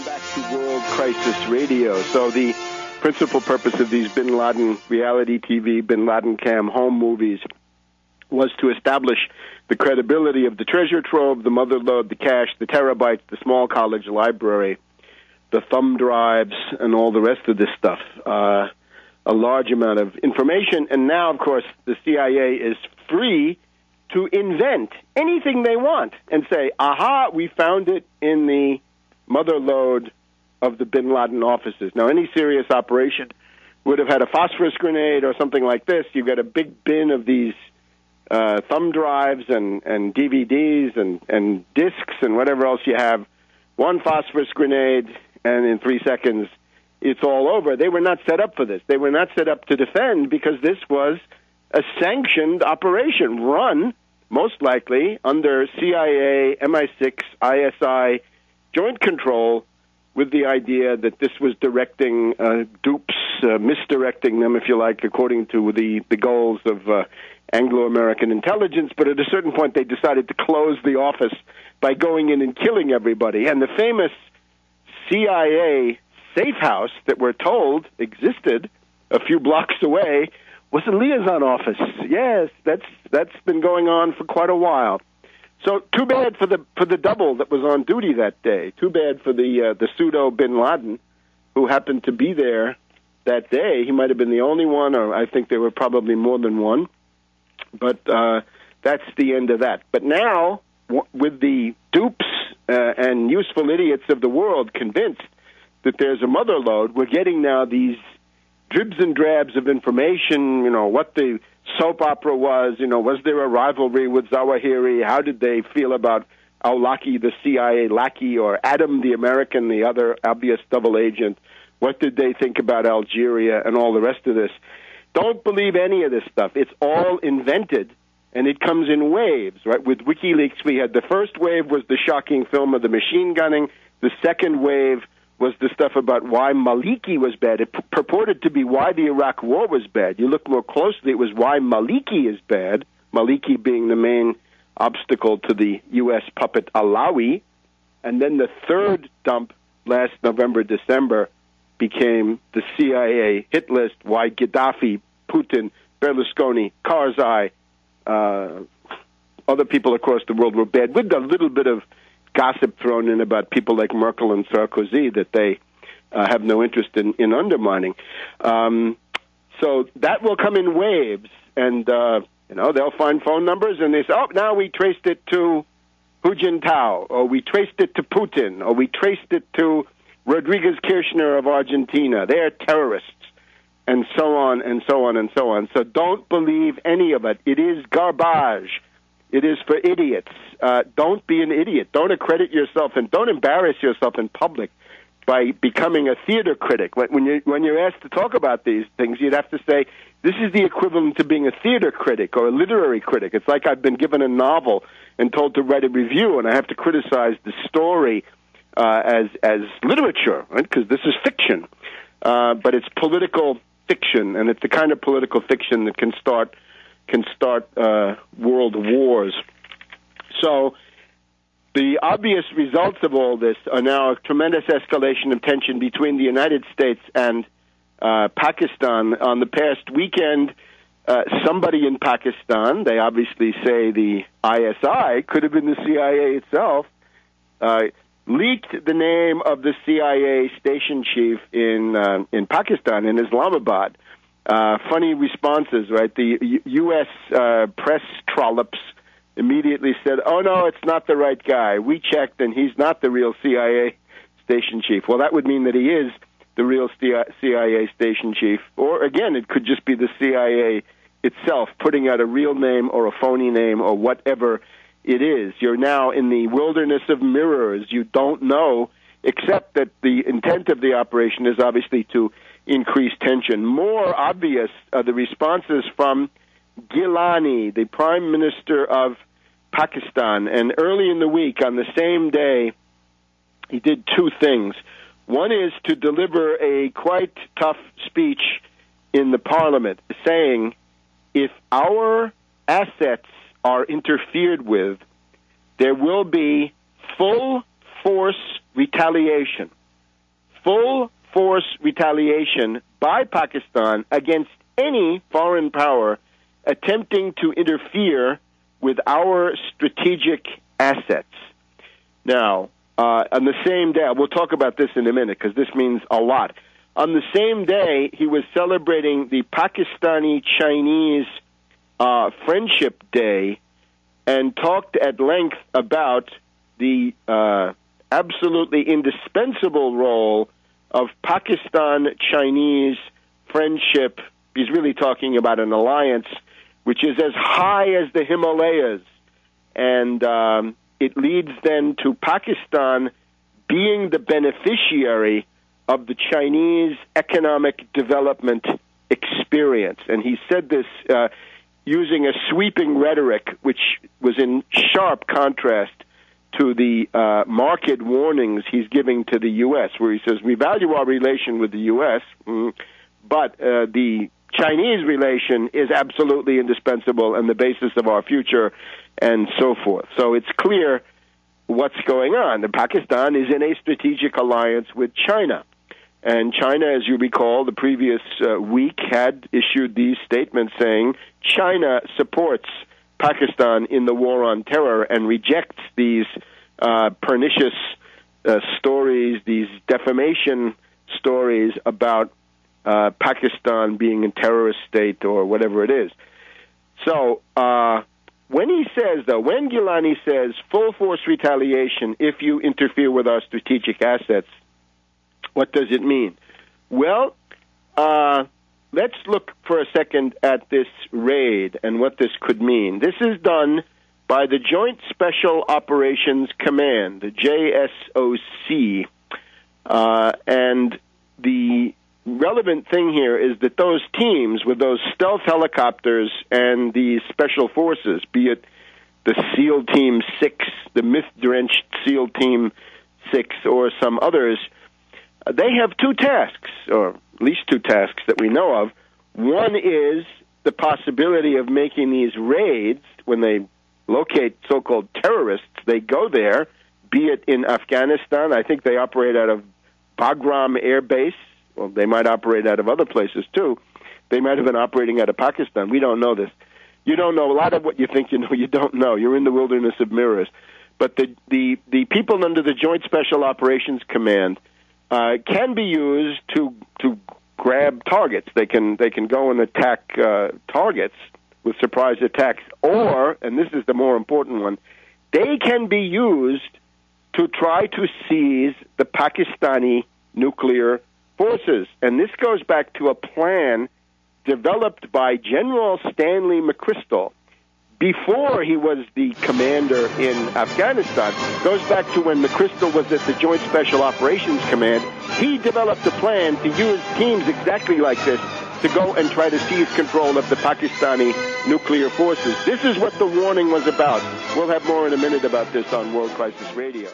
back to World Crisis Radio. So the principal purpose of these bin Laden reality TV, bin Laden cam home movies was to establish the credibility of the treasure trove, the mother lode, the cache, the terabytes, the small college library, the thumb drives, and all the rest of this stuff. A large amount of information. And now, of course, the CIA is free to invent anything they want and say, aha, we found it in the mother lode of the bin Laden offices. Now, any serious operation would have had a phosphorus grenade or something like this. You get a big bin of these thumb drives and DVDs and discs and whatever else you have, one phosphorus grenade, and in 3 seconds, it's all over. They were not set up for this. They were not set up to defend because this was a sanctioned operation run, most likely, under CIA, MI6, ISI, joint control, with the idea that this was directing dupes, misdirecting them, if you like, according to the goals of Anglo-American intelligence. But at a certain point, they decided to close the office by going in and killing everybody. And the famous CIA safe house that we're told existed a few blocks away was a liaison office. Yes, that's been going on for quite a while. So too bad for the double that was on duty that day. Too bad for the pseudo bin Laden who happened to be there that day. He might have been the only one, or I think there were probably more than one. But that's the end of that. But now, with the dupes and useful idiots of the world convinced that there's a mother lode, we're getting now these dribs and drabs of information, what the soap opera was, was there a rivalry with Zawahiri? How did they feel about Al-Awlaki, the CIA lackey, or Adam the American, the other obvious double agent? What did they think about Algeria and all the rest of this? Don't believe any of this stuff. It's all invented, and it comes in waves, right? With WikiLeaks, we had the first wave was the shocking film of the machine gunning. The second wave was the stuff about why Maliki was bad. It purported to be why the Iraq War was bad. You look more closely, it was why Maliki is bad, Maliki being the main obstacle to the U.S. puppet Alawi. And then the third dump last November, December, became the CIA hit list, why Gaddafi, Putin, Berlusconi, Karzai, other people across the world were bad, with a little bit of gossip thrown in about people like Merkel and Sarkozy that they have no interest in undermining. So that will come in waves, and they'll find phone numbers, and they say, oh, now we traced it to Hu Jintao, or we traced it to Putin, or we traced it to Rodriguez Kirchner of Argentina. They're terrorists, and so on and so on and so on. So don't believe any of it. It is garbage. It is for idiots. Don't be an idiot. Don't accredit yourself, and don't embarrass yourself in public by becoming a theater critic. When you're asked to talk about these things, you'd have to say, this is the equivalent to being a theater critic or a literary critic. It's like I've been given a novel and told to write a review, and I have to criticize the story as literature, right? Because this is fiction. But it's political fiction, and it's the kind of political fiction that can start world wars. So the obvious results of all this are now a tremendous escalation of tension between the United States and Pakistan. On the past weekend, somebody in Pakistan, they obviously say the ISI, could have been the CIA itself, leaked the name of the CIA station chief in Pakistan, in Islamabad. Funny responses, right? The U.S. Press trollops immediately said, oh, no, it's not the right guy. We checked, and he's not the real CIA station chief. Well, that would mean that he is the real CIA station chief. Or, again, it could just be the CIA itself putting out a real name or a phony name or whatever it is. You're now in the wilderness of mirrors. You don't know, except that the intent of the operation is obviously to increase tension. More obvious are the responses from Gilani, the Prime Minister of Pakistan. And early in the week, on the same day, he did two things. One is to deliver a quite tough speech in the parliament saying, if our assets are interfered with, there will be full force retaliation. full force retaliation by Pakistan against any foreign power attempting to interfere with our strategic assets. Now, on the same day, we'll talk about this in a minute because this means a lot. On the same day, he was celebrating the Pakistani-Chinese Friendship Day and talked at length about the absolutely indispensable role of Pakistan-Chinese friendship. He's really talking about an alliance which is as high as the Himalayas, and it leads then to Pakistan being the beneficiary of the Chinese economic development experience. And he said this using a sweeping rhetoric, which was in sharp contrast to the market warnings he's giving to the U.S., where he says, we value our relation with the U.S., but the Chinese relation is absolutely indispensable and the basis of our future, and so forth. So it's clear what's going on. Pakistan is in a strategic alliance with China. And China, as you recall, the previous week had issued these statements saying China supports Pakistan in the war on terror and rejects these pernicious stories, these defamation stories about Pakistan being a terrorist state or whatever it is. So when he says, though, when Gilani says full force retaliation if you interfere with our strategic assets, what does it mean? Well, let's look for a second at this raid and what this could mean. This is done by the Joint Special Operations Command, the JSOC, and the relevant thing here is that those teams with those stealth helicopters and the special forces, be it the SEAL Team 6, the myth-drenched SEAL Team 6, or some others, they have two tasks, or at least two tasks that we know of. One is the possibility of making these raids. When they locate so-called terrorists, they go there, be it in Afghanistan. I think they operate out of Bagram Air Base. Well, they might operate out of other places, too. They might have been operating out of Pakistan. We don't know this. You don't know. A lot of what you think you know, you don't know. You're in the wilderness of mirrors. But the people under the Joint Special Operations Command can be used to grab targets. They can go and attack targets with surprise attacks. Or, and this is the more important one, they can be used to try to seize the Pakistani nuclear forces. And this goes back to a plan developed by General Stanley McChrystal before he was the commander in Afghanistan. Goes back to when McChrystal was at the Joint Special Operations Command. He developed a plan to use teams exactly like this to go and try to seize control of the Pakistani nuclear forces. This is what the warning was about. We'll have more in a minute about this on World Crisis Radio.